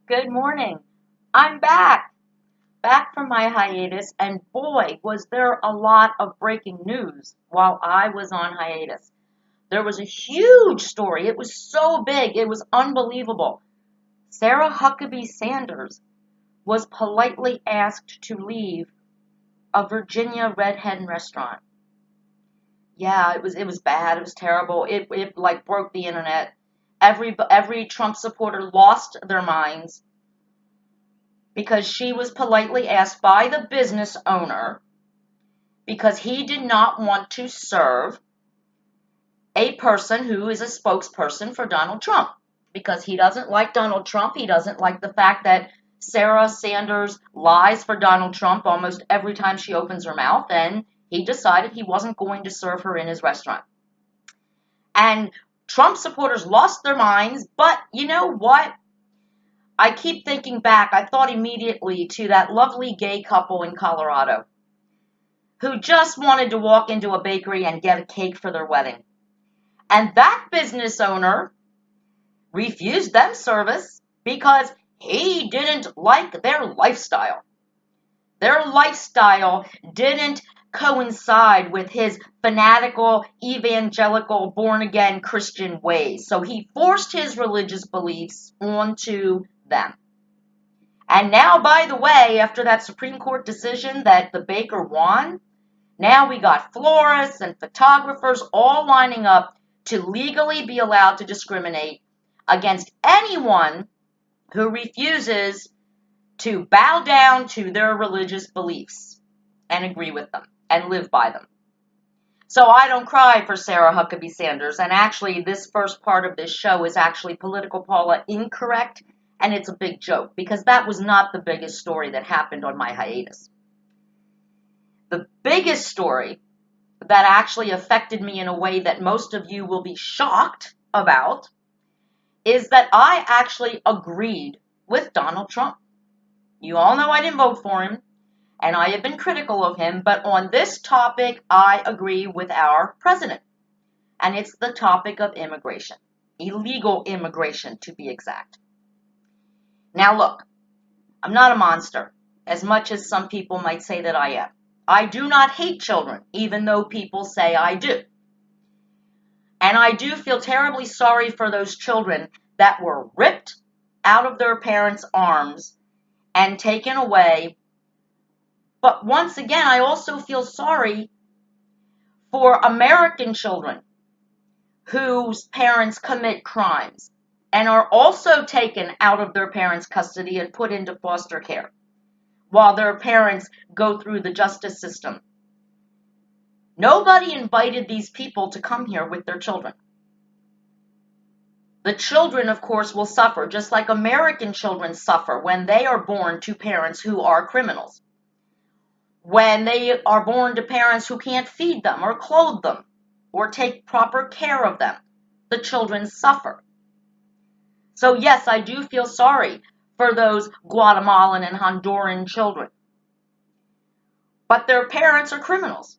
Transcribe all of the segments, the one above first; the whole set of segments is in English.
Good morning. I'm back from my hiatus, and boy, was there a lot of breaking news while I was on hiatus. There was a huge story. It was so big, it was unbelievable. Sarah Huckabee Sanders was politely asked to leave a Virginia Red Hen restaurant. Yeah, it was bad. It was terrible. It like broke the internet. Every Trump supporter lost their minds because she was politely asked by the business owner because he did not want to serve a person who is a spokesperson for Donald Trump because he doesn't like Donald Trump. He doesn't like the fact that Sarah Sanders lies for Donald Trump almost every time she opens her mouth, and he decided he wasn't going to serve her in his restaurant. And Trump supporters lost their minds, but you know what? I keep thinking back. I thought immediately to that lovely gay couple in Colorado who just wanted to walk into a bakery and get a cake for their wedding. And that business owner refused them service because he didn't like their lifestyle. Their lifestyle didn't coincide with his fanatical, evangelical, born-again Christian ways. So he forced his religious beliefs onto them. And now, by the way, after that Supreme Court decision that the baker won, now we got florists and photographers all lining up to legally be allowed to discriminate against anyone who refuses to bow down to their religious beliefs and agree with them and live by them. So I don't cry for Sarah Huckabee Sanders. And actually, this first part of this show is actually Political Paula incorrect. And it's a big joke because that was not the biggest story that happened on my hiatus. The biggest story that actually affected me in a way that most of you will be shocked about is that I actually agreed with Donald Trump. You all know I didn't vote for him, and I have been critical of him, but on this topic, I agree with our president. And it's the topic of immigration, illegal immigration to be exact. Now look, I'm not a monster, as much as some people might say that I am. I do not hate children, even though people say I do. And I do feel terribly sorry for those children that were ripped out of their parents' arms and taken away. But once again, I also feel sorry for American children whose parents commit crimes and are also taken out of their parents' custody and put into foster care while their parents go through the justice system. Nobody invited these people to come here with their children. The children, of course, will suffer, just like American children suffer when they are born to parents who are criminals. When they are born to parents who can't feed them or clothe them or take proper care of them, the children suffer. So yes, I do feel sorry for those Guatemalan and Honduran children. But their parents are criminals.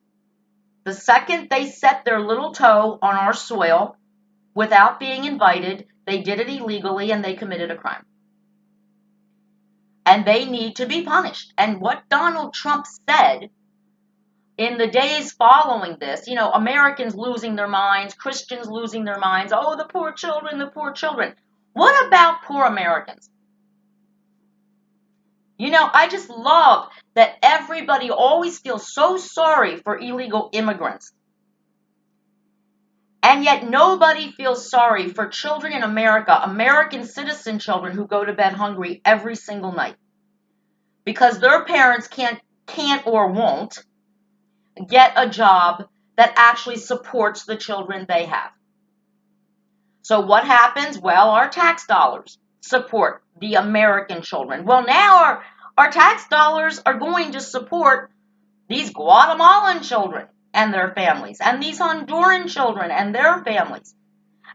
The second they set their little toe on our soil without being invited, they did it illegally and they committed a crime. And they need to be punished. And what Donald Trump said in the days following this, Americans losing their minds, Christians losing their minds, oh, the poor children, the poor children. What about poor Americans? I just love that everybody always feels so sorry for illegal immigrants. And yet nobody feels sorry for children in America, American citizen children who go to bed hungry every single night because their parents can't or won't get a job that actually supports the children they have. So what happens? Well, our tax dollars support the American children. Well, now our tax dollars are going to support these Guatemalan children and their families, and these Honduran children and their families.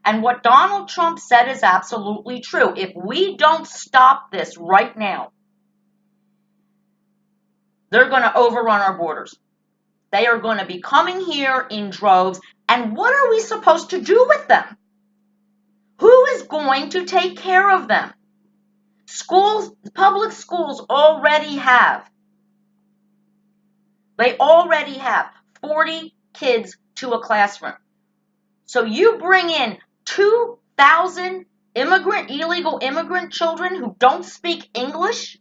And what Donald Trump said is absolutely true. If we don't stop this right now, they're going to overrun our borders. They are going to be coming here in droves. And what are we supposed to do with them? Who is going to take care of them? Public schools they already have 40 kids to a classroom. So you bring in 2,000 illegal immigrant children who don't speak English,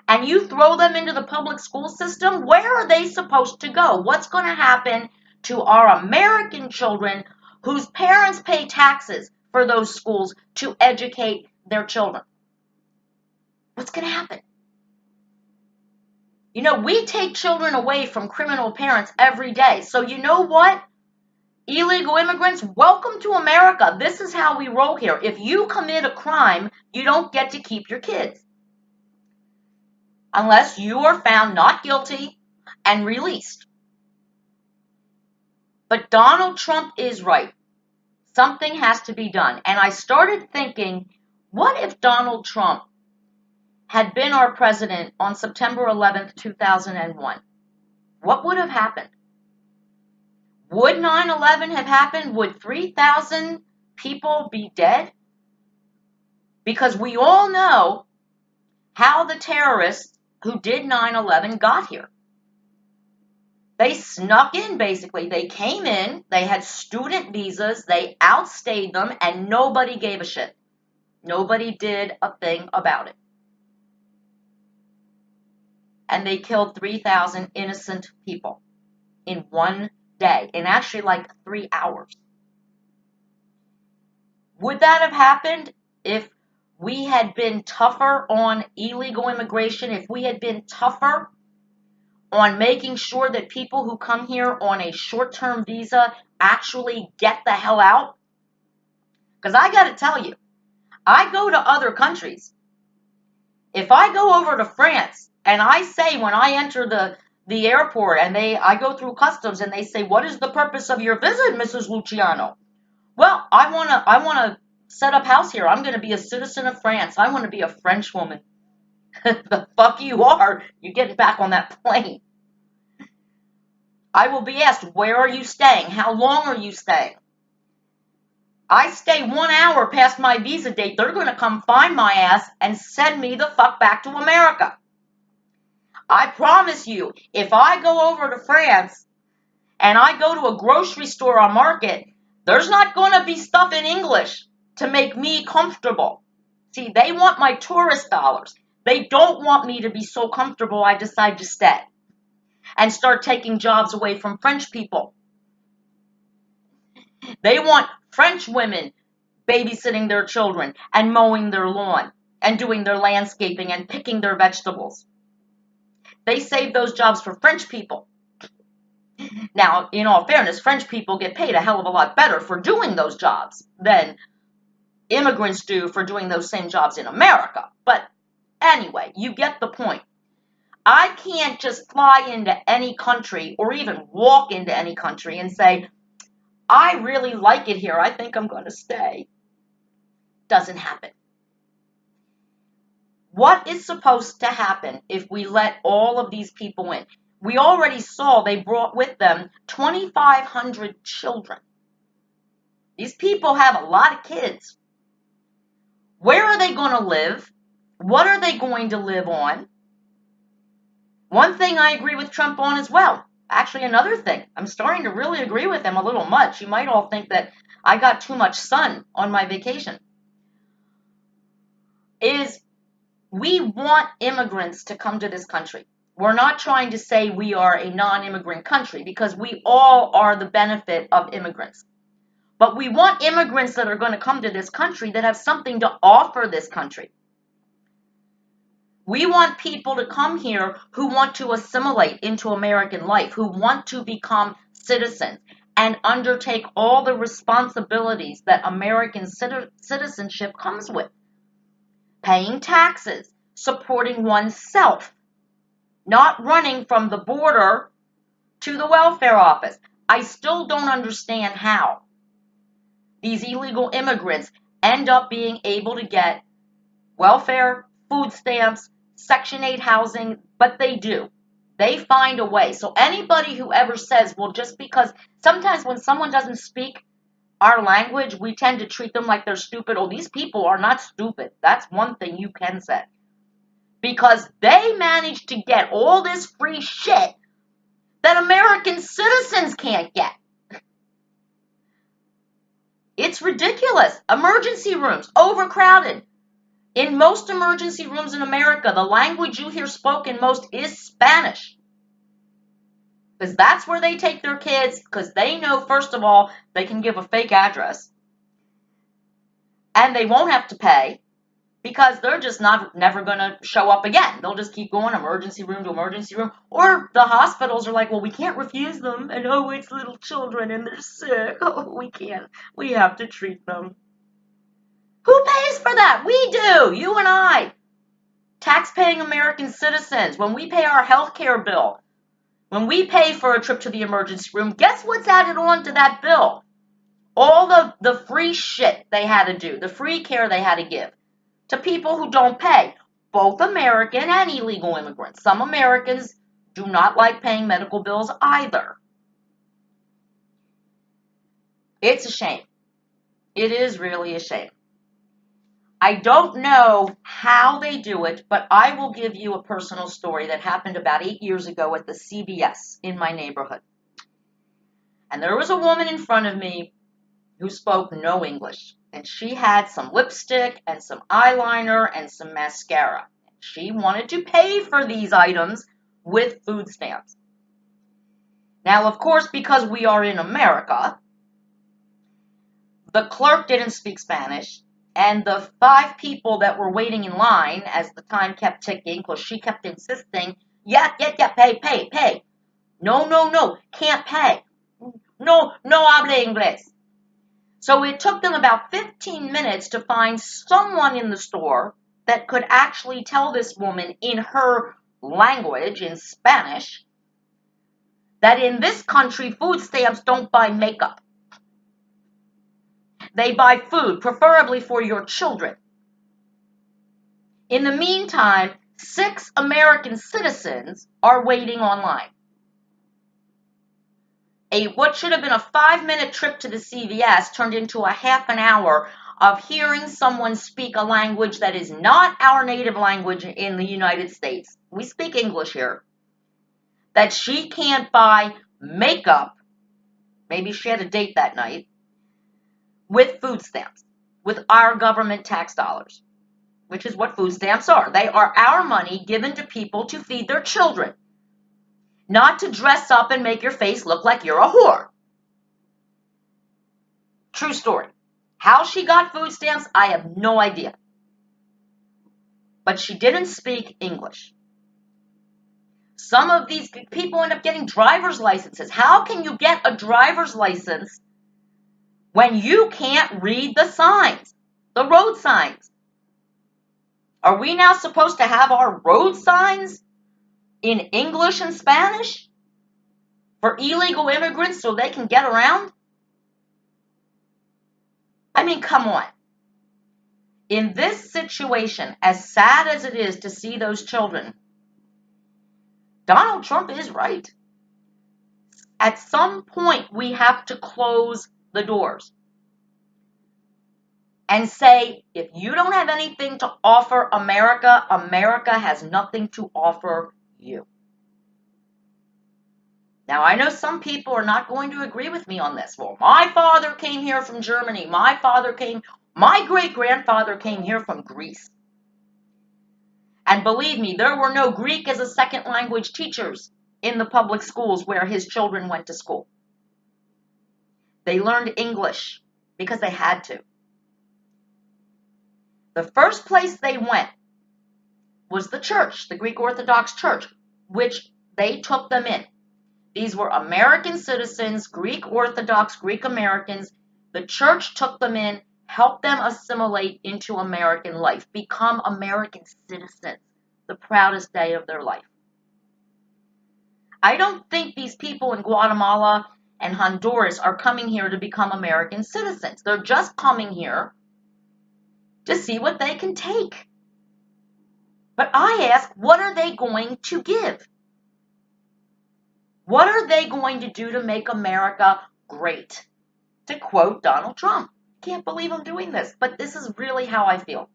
and you throw them into the public school system, where are they supposed to go? What's going to happen to our American children whose parents pay taxes for those schools to educate their children? What's going to happen? You know, we take children away from criminal parents every day. So you know what? Illegal immigrants, welcome to America. This is how we roll here. If you commit a crime, you don't get to keep your kids, unless you are found not guilty and released. But Donald Trump is right. Something has to be done. And I started thinking, what if Donald Trump had been our president on September 11th, 2001? What would have happened? Would 9/11 have happened? Would 3,000 people be dead? Because we all know how the terrorists who did 9/11 got here. They snuck in, basically. They came in, they had student visas, they outstayed them, and nobody gave a shit. Nobody did a thing about it. And they killed 3,000 innocent people in one day, in actually like 3 hours. Would that have happened if we had been tougher on illegal immigration, if we had been tougher on making sure that people who come here on a short-term visa actually get the hell out? Because I got to tell you, I go to other countries. If I go over to France and I say when I enter the airport and I go through customs and they say, "What is the purpose of your visit, Mrs. Luciano?" Well, I wanna set up house here. I'm gonna be a citizen of France. I want to be a French woman. The fuck you are. You're getting back on that plane. I will be asked, where are you staying? How long are you staying? I stay 1 hour past my visa date, they're going to come find my ass and send me the fuck back to America. I promise you, if I go over to France and I go to a grocery store or market, there's not going to be stuff in English to make me comfortable. See, they want my tourist dollars. They don't want me to be so comfortable I decide to stay and start taking jobs away from French people. They want French women babysitting their children and mowing their lawn and doing their landscaping and picking their vegetables. They save those jobs for French people. Now, in all fairness, French people get paid a hell of a lot better for doing those jobs than immigrants do for doing those same jobs in America. But anyway, you get the point. I can't just fly into any country or even walk into any country and say, I really like it here. I think I'm going to stay. Doesn't happen. What is supposed to happen if we let all of these people in? We already saw they brought with them 2,500 children. These people have a lot of kids. Where are they going to live? What are they going to live on? One thing I agree with Trump on as well. Actually, another thing. I'm starting to really agree with him a little much. You might all think that I got too much sun on my vacation. Is we want immigrants to come to this country. We're not trying to say we are a non-immigrant country because we all are the benefit of immigrants. But we want immigrants that are going to come to this country that have something to offer this country. We want people to come here who want to assimilate into American life, who want to become citizens and undertake all the responsibilities that American citizenship comes with. Paying taxes, supporting oneself, not running from the border to the welfare office. I still don't understand how these illegal immigrants end up being able to get welfare, food stamps, Section 8 housing, but they do. They find a way. So anybody who ever says, well, just because sometimes when someone doesn't speak our language, we tend to treat them like they're stupid. Oh, these people are not stupid. That's one thing you can say. Because they managed to get all this free shit that American citizens can't get. It's ridiculous. Emergency rooms, overcrowded. In most emergency rooms in America, the language you hear spoken most is Spanish. Because that's where they take their kids, because they know, first of all, they can give a fake address. And they won't have to pay, because they're just never going to show up again. They'll just keep going emergency room to emergency room. Or the hospitals are like, well, we can't refuse them. And oh, it's little children and they're sick. Oh, we can't. We have to treat them. Who pays for that? We do. You and I. Tax-paying American citizens. When we pay our health care bill, when we pay for a trip to the emergency room, guess what's added on to that bill? All the free shit they had to do, the free care they had to give to people who don't pay, both American and illegal immigrants. Some Americans do not like paying medical bills either. It's a shame. It is really a shame. I don't know how they do it, but I will give you a personal story that happened about 8 years ago at the CVS in my neighborhood. And there was a woman in front of me who spoke no English. And she had some lipstick and some eyeliner and some mascara. She wanted to pay for these items with food stamps. Now, of course, because we are in America, the clerk didn't speak Spanish, and the 5 people that were waiting in line as the time kept ticking, because she kept insisting, yeah, pay. No, can't pay. No habla inglés. So it took them about 15 minutes to find someone in the store that could actually tell this woman in her language, in Spanish, that in this country, food stamps don't buy makeup. They buy food, preferably for your children. In the meantime, 6 American citizens are waiting online. What should have been a 5-minute trip to the CVS turned into a half an hour of hearing someone speak a language that is not our native language in the United States. We speak English here. That she can't buy makeup, maybe she had a date that night, with food stamps, with our government tax dollars, which is what food stamps are. They are our money given to people to feed their children, not to dress up and make your face look like you're a whore. True story. How she got food stamps, I have no idea. But she didn't speak English. Some of these people end up getting driver's licenses. How can you get a driver's license when you can't read the signs, the road signs? Are we now supposed to have our road signs in English and Spanish for illegal immigrants so they can get around? I mean, come on. In this situation, as sad as it is to see those children, Donald Trump is right. At some point, we have to close the doors and say, if you don't have anything to offer America, America has nothing to offer you. Now, I know some people are not going to agree with me on this. Well, my father came here from Germany. My great-grandfather came here from Greece. And believe me, there were no Greek as a second language teachers in the public schools where his children went to school. They learned English because they had to. The first place they went was the church, the Greek Orthodox Church, which they took them in. These were American citizens, Greek Orthodox, Greek Americans. The church took them in, helped them assimilate into American life, become American citizens, the proudest day of their life. I don't think these people in Guatemala and Honduras are coming here to become American citizens. They're just coming here to see what they can take. But I ask, what are they going to give? What are they going to do to make America great? to quote Donald Trump. Can't believe I'm doing this, but this is really how I feel.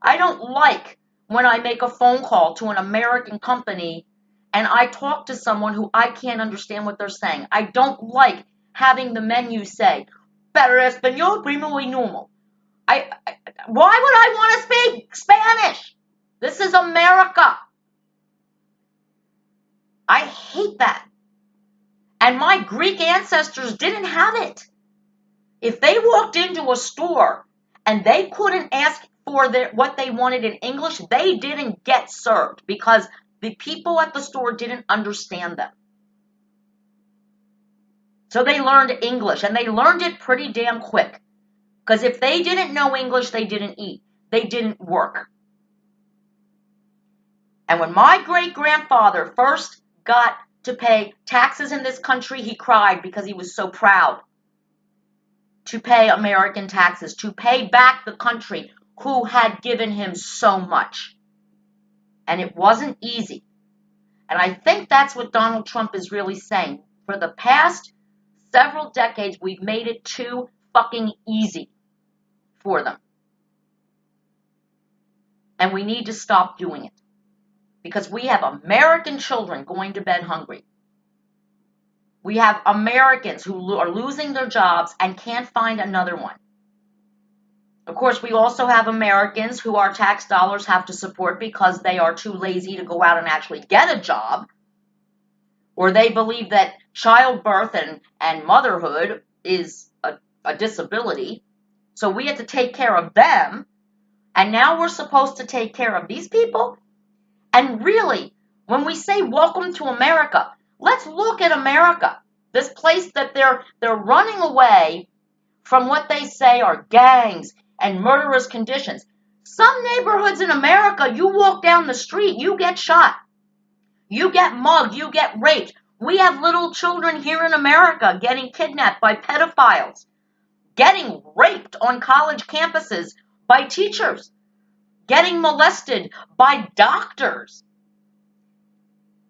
I don't like when I make a phone call to an American company and I talk to someone who I can't understand what they're saying. I don't like having the menu say, "Para español, primo y normal." Why would I want to speak Spanish? This is America. I hate that. And my Greek ancestors didn't have it. If they walked into a store and they couldn't ask for what they wanted in English, they didn't get served because the people at the store didn't understand them. So they learned English, and they learned it pretty damn quick. Because if they didn't know English, they didn't eat. They didn't work. And when my great-grandfather first got to pay taxes in this country, he cried because he was so proud to pay American taxes, to pay back the country who had given him so much. And it wasn't easy. And I think that's what Donald Trump is really saying. For the past several decades, we've made it too fucking easy for them. And we need to stop doing it. Because we have American children going to bed hungry. We have Americans who are losing their jobs and can't find another one. Of course, we also have Americans who our tax dollars have to support because they are too lazy to go out and actually get a job. Or they believe that childbirth and motherhood is a disability. So we have to take care of them. And now we're supposed to take care of these people? And really, when we say welcome to America, let's look at America. This place that they're running away from what they say are gangs and murderous conditions. Some neighborhoods in America, you walk down the street, you get shot. You get mugged, you get raped. We have little children here in America getting kidnapped by pedophiles, getting raped on college campuses by teachers, getting molested by doctors.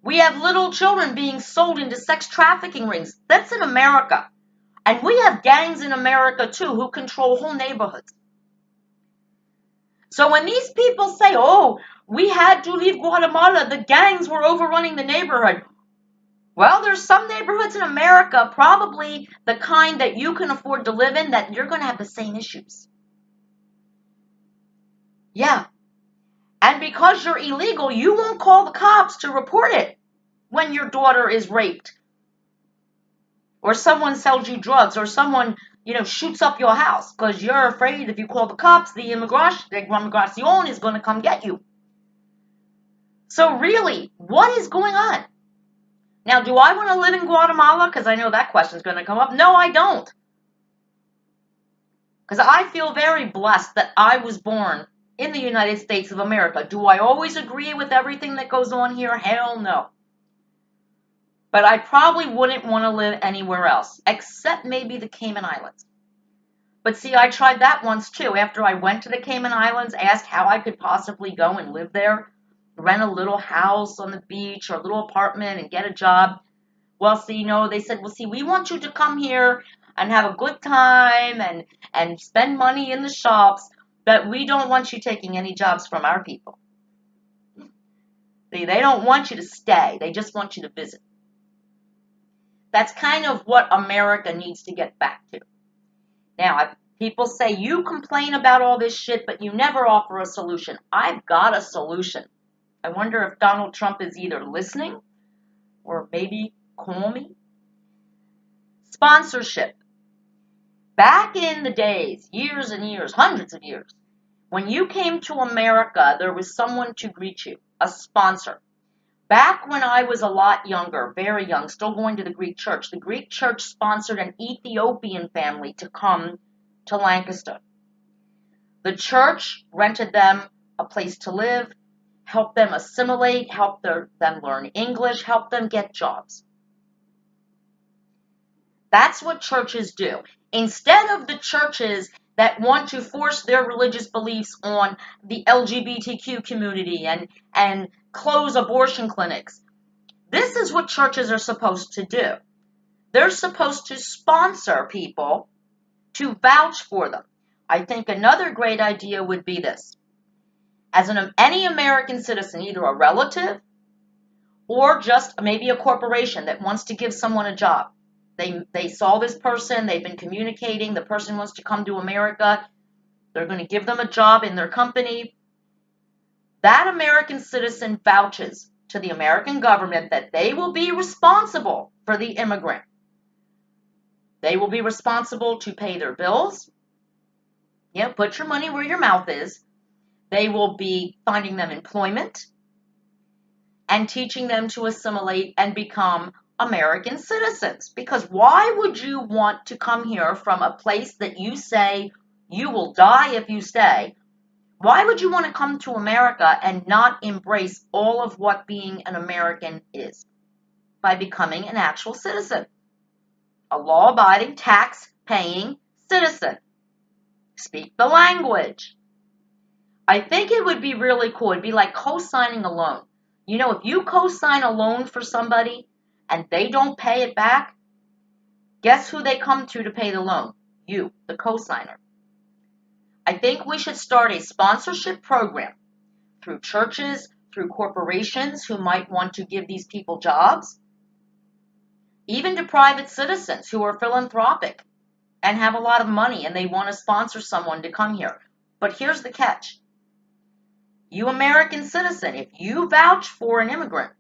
We have little children being sold into sex trafficking rings. That's in America. And we have gangs in America too who control whole neighborhoods. So when these people say, oh, we had to leave Guatemala, the gangs were overrunning the neighborhood. Well, there's some neighborhoods in America, probably the kind that you can afford to live in, that you're going to have the same issues. Yeah. And because you're illegal, you won't call the cops to report it when your daughter is raped. Or someone sells you drugs, or someone, shoots up your house because you're afraid if you call the cops, the immigration is going to come get you. So really, what is going on? Now, do I want to live in Guatemala? Because I know that question is going to come up. No, I don't. Because I feel very blessed that I was born in the United States of America. Do I always agree with everything that goes on here? Hell no. But I probably wouldn't want to live anywhere else, except maybe the Cayman Islands. But see, I tried that once too. After I went to the Cayman Islands, asked how I could possibly go and live there, rent a little house on the beach or a little apartment and get a job. Well, see, they said, well, see, we want you to come here and have a good time and spend money in the shops, but we don't want you taking any jobs from our people. See, they don't want you to stay. They just want you to visit. That's kind of what America needs to get back to. Now, people say, you complain about all this shit, but you never offer a solution. I've got a solution. I wonder if Donald Trump is either listening or maybe call me. Sponsorship. Back in the days, years and years, hundreds of years, when you came to America, there was someone to greet you, a sponsor. Back when I was a lot younger, very young, still going to the Greek church sponsored an Ethiopian family to come to Lancaster. The church rented them a place to live, helped them assimilate, helped them learn English, helped them get jobs. That's what churches do. Instead of the churches that want to force their religious beliefs on the LGBTQ community and close abortion clinics. This is what churches are supposed to do. they're supposed to sponsor people to vouch for them. I think another great idea would be this. As any American citizen, either a relative or just maybe a corporation that wants to give someone a job. They saw this person, they've been communicating, the person wants to come to America, they're going to give them a job in their company. That American citizen vouches to the American government that they will be responsible for the immigrant. They will be responsible to pay their bills. Yeah, put your money where your mouth is. They will be finding them employment and teaching them to assimilate and become American citizens. Because why would you want to come here from a place that you say you will die if you stay? Why would you want to come to America and not embrace all of what being an American is? By becoming an actual citizen. A law-abiding, tax-paying citizen. Speak the language. I think it would be really cool. It'd be like co-signing a loan. You know, if you co-sign a loan for somebody and they don't pay it back, guess who they come to pay the loan? You, the co-signer. I think we should start a sponsorship program through churches, through corporations who might want to give these people jobs, even to private citizens who are philanthropic and have a lot of money and they want to sponsor someone to come here. But here's the catch. You American citizen, if you vouch for an immigrant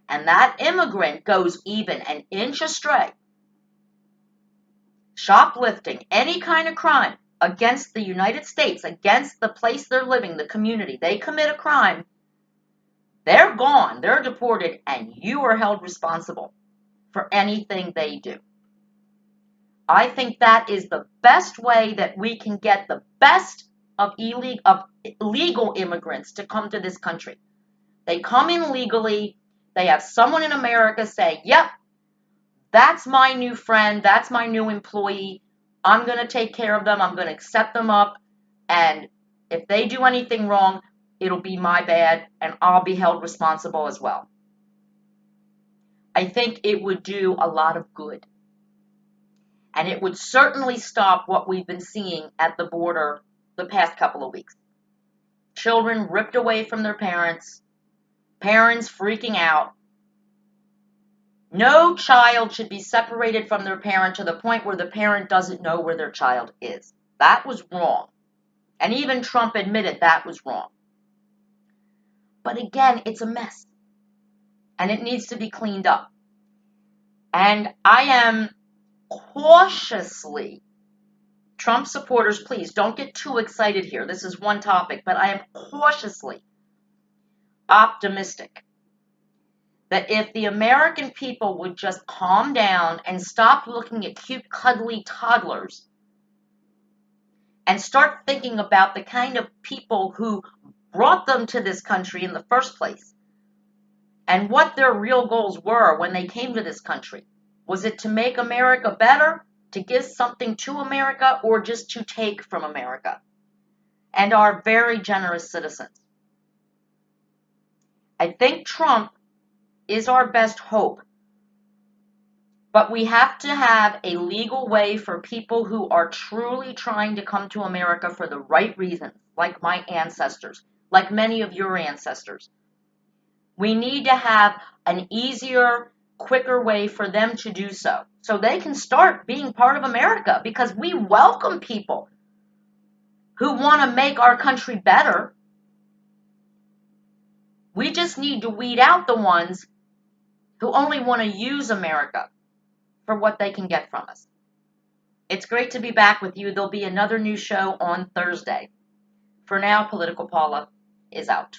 and that immigrant goes even an inch astray, shoplifting, any kind of crime against the United States, against the place they're living, the community, they commit a crime, they're gone, they're deported, and you are held responsible for anything they do. I think that is the best way that we can get the best of illegal immigrants to come to this country. They come in legally. They have someone in America say, yep, that's my new friend. That's my new employee. I'm going to take care of them. I'm going to accept them up. And if they do anything wrong, it'll be my bad and I'll be held responsible as well. I think it would do a lot of good. And it would certainly stop what we've been seeing at the border the past couple of weeks. Children ripped away from their parents, parents freaking out. No child should be separated from their parent to the point where the parent doesn't know where their child is. That was wrong. And even Trump admitted that was wrong. But again, it's a mess. And it needs to be cleaned up. And I am cautiously, Trump supporters, please don't get too excited here. This is one topic, but I am cautiously optimistic that if the American people would just calm down and stop looking at cute, cuddly toddlers and start thinking about the kind of people who brought them to this country in the first place and what their real goals were when they came to this country. Was it to make America better, to give something to America, or just to take from America and our very generous citizens? I think Trump is our best hope. But we have to have a legal way for people who are truly trying to come to America for the right reasons, like my ancestors, like many of your ancestors. We need to have an easier, quicker way for them to do so they can start being part of America, because we welcome people who want to make our country better. We just need to weed out the ones who only want to use America for what they can get from us. It's great to be back with you. There'll be another new show on Thursday. For now, Political Paula is out.